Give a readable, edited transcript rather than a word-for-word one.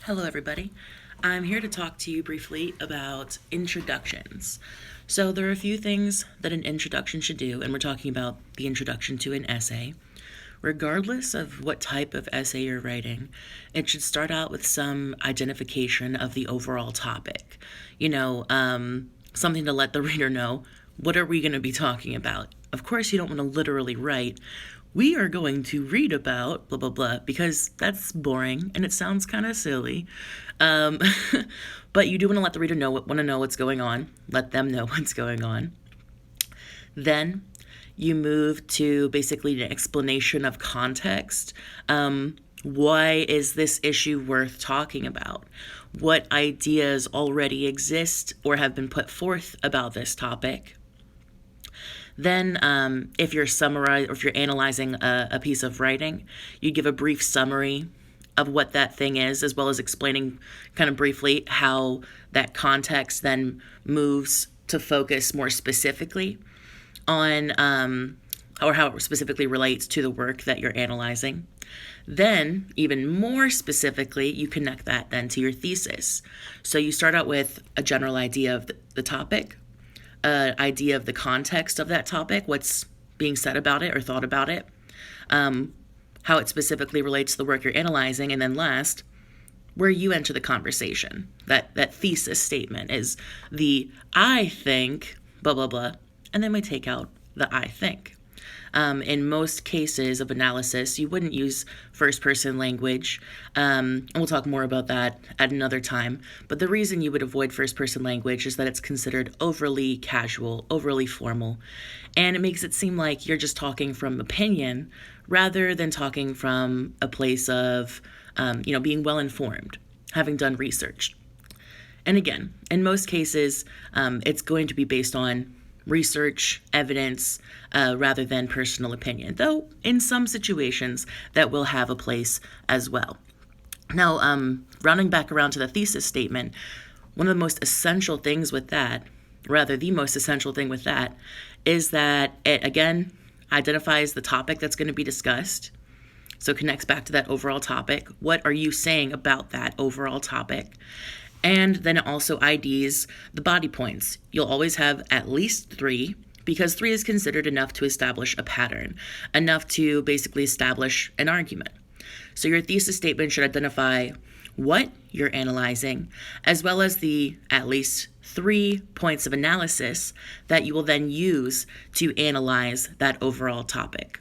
Hello, everybody. I'm here to talk to you briefly about introductions. So, there are a few things that an introduction should do, and we're talking about the introduction to an essay. Regardless of what type of essay you're writing, it should start out with some identification of the overall topic. Something to let the reader know, what are we going to be talking about? Of course, you don't want to literally write, we are going to read about blah blah blah, because that's boring and it sounds kind of silly. um, but you do want to let the reader know what's going on, let them know what's going on. Then you move to basically an explanation of context. Why is this issue worth talking about? What ideas already exist or have been put forth about this topic? Then, if you're analyzing a piece of writing, you give a brief summary of what that thing is, as well as explaining kind of briefly how that context then moves to focus more specifically on, or how it specifically relates to the work that you're analyzing. Then, even more specifically, you connect that then to your thesis. So you start out with a general idea of the topic, idea of the context of that topic, what's being said about it or thought about it, how it specifically relates to the work you're analyzing, and then last, where you enter the conversation. That thesis statement is the I think, blah, blah, blah, and then we take out the I think. In most cases of analysis, you wouldn't use first-person language, and we'll talk more about that at another time. But the reason you would avoid first-person language is that it's considered overly casual, overly formal, and it makes it seem like you're just talking from opinion rather than talking from a place of, being well-informed, having done research. And again, in most cases, it's going to be based on research, evidence, rather than personal opinion, though in some situations that will have a place as well. Now, rounding back around to the thesis statement, one of the most essential things with that, the most essential thing with that, is that it, again, identifies the topic that's going to be discussed. So it connects back to that overall topic. What are you saying about that overall topic? And then it also IDs the body points. You'll always have at least 3, because 3 is considered enough to establish a pattern, enough to basically establish an argument. So your thesis statement should identify what you're analyzing, as well as the at least 3 points of analysis that you will then use to analyze that overall topic.